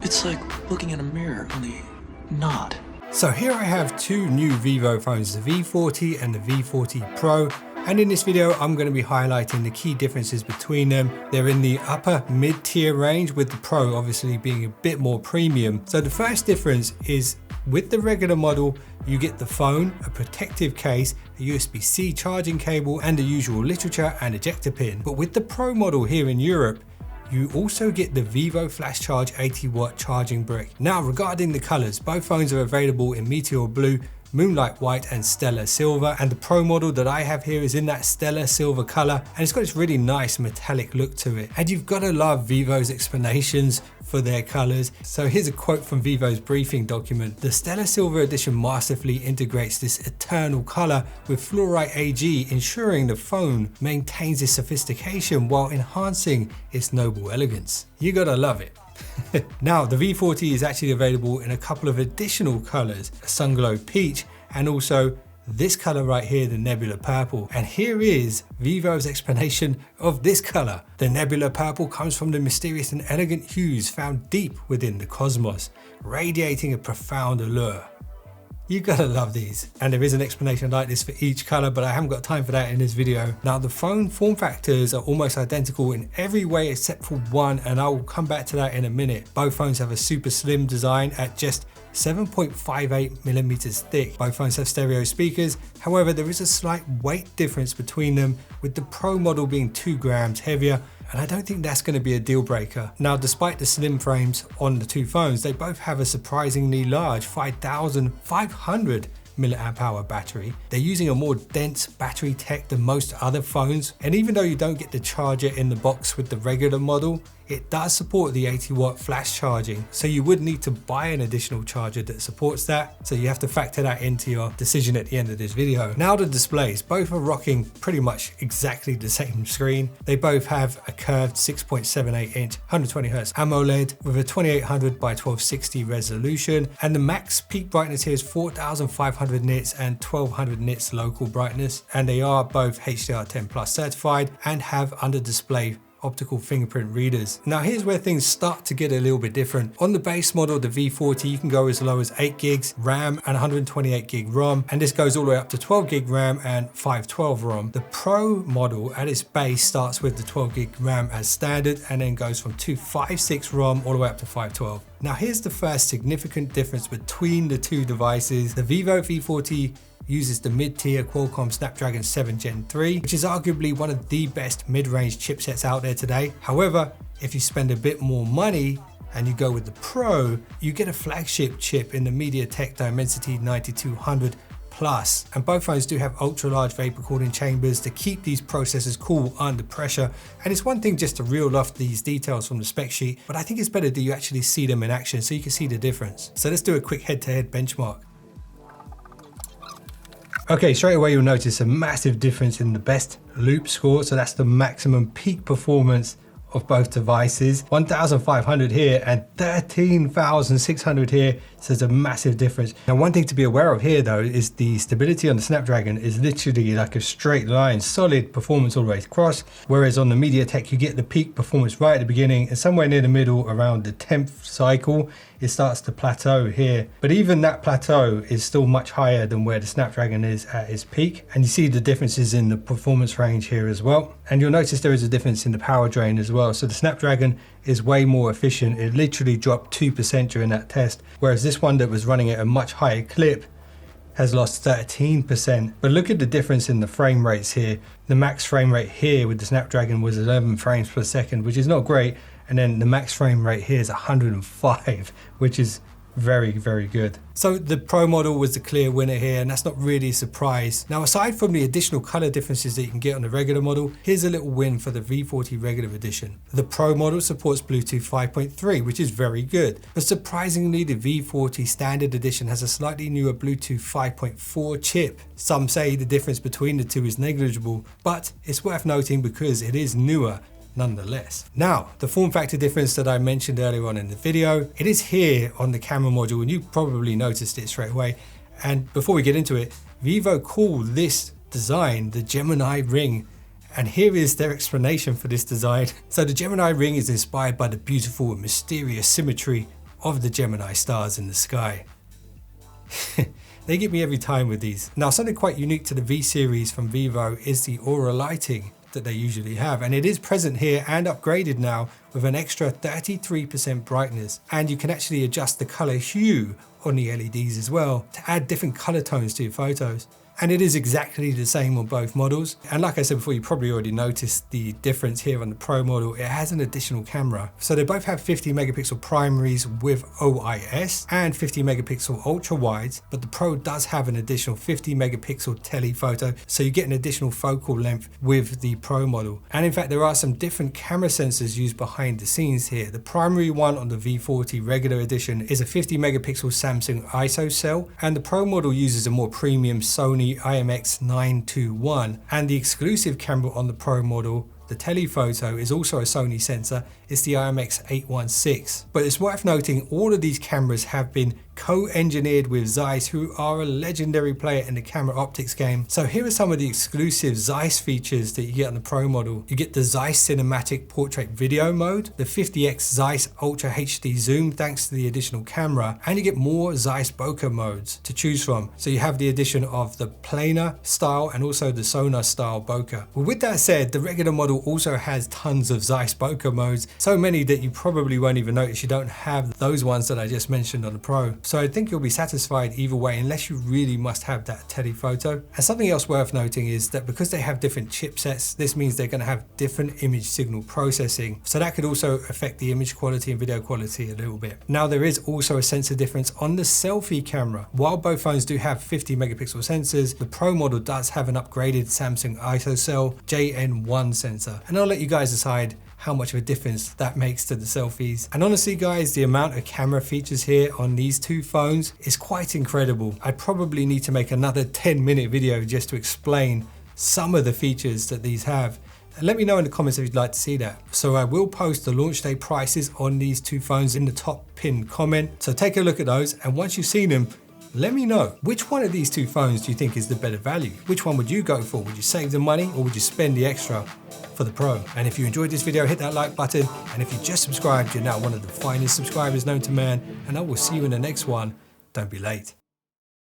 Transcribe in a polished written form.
It's like looking in a mirror, only not. So here I have two new Vivo phones, the V40 and the V40 Pro. And in this video, I'm going to be highlighting the key differences between them. They're in the upper mid-tier range, with the Pro obviously being a bit more premium. So the first difference is with the regular model, you get the phone, a protective case, a USB-C charging cable, and the usual literature and ejector pin. But with the Pro model here in Europe, you also get the Vivo Flash Charge 80-watt charging brick. Now, regarding the colors, both phones are available in Meteor Blue, Moonlight White and Stellar Silver, and the Pro model that I have here is in that Stellar Silver color, and it's got this really nice metallic look to it. And you've got to love Vivo's explanations for their colors. So here's a quote from Vivo's briefing document. The Stellar Silver edition masterfully integrates this eternal color with fluorite AG, ensuring the phone maintains its sophistication while enhancing its noble elegance. You gotta love it. Now, the V40 is actually available in a couple of additional colors, a Sunglow Peach and also this color right here, the Nebula Purple. And here is Vivo's explanation of this color. The Nebula Purple comes from the mysterious and elegant hues found deep within the cosmos, radiating a profound allure. You gotta love these. And there is an explanation like this for each color, but I haven't got time for that in this video. Now, the phone form factors are almost identical in every way except for one, and I will come back to that in a minute. Both phones have a super slim design at just 7.58 millimeters thick. Both phones have stereo speakers. However, there is a slight weight difference between them, with the Pro model being 2 grams heavier, and I don't think that's going to be a deal breaker. Now, despite the slim frames on the two phones, they both have a surprisingly large 5,500 milliamp hour battery. They're using a more dense battery tech than most other phones, and even though you don't get the charger in the box with the regular model, it does support the 80-watt flash charging, so you would need to buy an additional charger that supports that, so you have to factor that into your decision at the end of this video. Now, the displays, both are rocking pretty much exactly the same screen. They both have a curved 6.78 inch 120Hz AMOLED with a 2800 by 1260 resolution, and the max peak brightness here is 4500 nits and 1200 nits local brightness, and they are both HDR10 Plus certified and have under display optical fingerprint readers. Now, here's where things start to get a little bit different. On the base model, the V40, you can go as low as 8 gigs RAM and 128 gig ROM, and this goes all the way up to 12 gig RAM and 512 ROM. The Pro model at its base starts with the 12 gig RAM as standard and then goes from 256 ROM all the way up to 512. Now, here's the first significant difference between the two devices. The Vivo V40 uses the mid-tier Qualcomm Snapdragon 7 Gen 3, which is arguably one of the best mid-range chipsets out there today. However, if you spend a bit more money and you go with the Pro, you get a flagship chip in the MediaTek Dimensity 9200 Plus. And both phones do have ultra-large vapor cooling chambers to keep these processors cool under pressure. And it's one thing just to reel off these details from the spec sheet, but I think it's better that you actually see them in action so you can see the difference. So let's do a quick head-to-head benchmark. Okay, straight away you'll notice a massive difference in the best loop score. So that's the maximum peak performance of both devices. 1,500 here and 13,600 here. So there's a massive difference. Now, one thing to be aware of here though is the stability on the Snapdragon is literally like a straight line, solid performance all the way across. Whereas on the MediaTek, you get the peak performance right at the beginning, and somewhere near the middle around the 10th cycle, it starts to plateau here. But even that plateau is still much higher than where the Snapdragon is at its peak. And you see the differences in the performance range here as well. And you'll notice there is a difference in the power drain as well. So the Snapdragon is way more efficient. It literally dropped 2% during that test, whereas this one that was running at a much higher clip has lost 13%. But look at the difference in the frame rates here. The max frame rate here with the Snapdragon was 11 frames per second, which is not great. And then the max frame rate here is 105, which is very, very good. So the Pro model was the clear winner here, and that's not really a surprise. Now, aside from the additional color differences that you can get on the regular model, here's a little win for the V40 regular edition. The Pro model supports Bluetooth 5.3, which is very good. But surprisingly, the V40 standard edition has a slightly newer Bluetooth 5.4 chip. Some say the difference between the two is negligible, but it's worth noting because it is newer nonetheless. Now, the form factor difference that I mentioned earlier on in the video, it is here on the camera module, and you probably noticed it straight away. And before we get into it, Vivo call this design the Gemini ring. And here is their explanation for this design. So the Gemini ring is inspired by the beautiful and mysterious symmetry of the Gemini stars in the sky. They get me every time with these. Now, something quite unique to the V series from Vivo is the aura lighting that they usually have, and it is present here and upgraded now with an extra 33% brightness, and you can actually adjust the color hue on the LEDs as well to add different color tones to your photos. And it is exactly the same on both models. And like I said before, you probably already noticed the difference here on the Pro model. It has an additional camera. So they both have 50 megapixel primaries with OIS and 50 megapixel ultra wides, but the Pro does have an additional 50 megapixel telephoto. So you get an additional focal length with the Pro model. And in fact, there are some different camera sensors used behind the scenes here. The primary one on the V40 regular edition is a 50 megapixel Samsung ISO cell, and the Pro model uses a more premium Sony IMX921, and the exclusive camera on the Pro model, the telephoto, is also a Sony sensor. It's the IMX816. But it's worth noting all of these cameras have been co-engineered with Zeiss, who are a legendary player in the camera optics game. So here are some of the exclusive Zeiss features that you get on the Pro model. You get the Zeiss Cinematic Portrait Video mode, the 50x Zeiss Ultra HD zoom thanks to the additional camera, and you get more Zeiss bokeh modes to choose from. So you have the addition of the planar style and also the Sonar style bokeh. Well, with that said, the regular model also has tons of Zeiss bokeh modes, so many that you probably won't even notice you don't have those ones that I just mentioned on the Pro. So I think you'll be satisfied either way, unless you really must have that telephoto. And something else worth noting is that because they have different chipsets, this means they're going to have different image signal processing. So that could also affect the image quality and video quality a little bit. Now, there is also a sensor difference on the selfie camera. While both phones do have 50 megapixel sensors, the Pro model does have an upgraded Samsung ISO cell JN1 sensor. And I'll let you guys decide how much of a difference that makes to the selfies. And honestly guys, the amount of camera features here on these two phones is quite incredible. I'd probably need to make another 10-minute video just to explain some of the features that these have. And let me know in the comments if you'd like to see that. So I will post the launch day prices on these two phones in the top pinned comment. So take a look at those, and once you've seen them, let me know which one of these two phones do you think is the better value? Which one would you go for? Would you save the money or would you spend the extra for the Pro? And if you enjoyed this video, hit that like button. And if you just subscribed, you're now one of the finest subscribers known to man. And I will see you in the next one. Don't be late.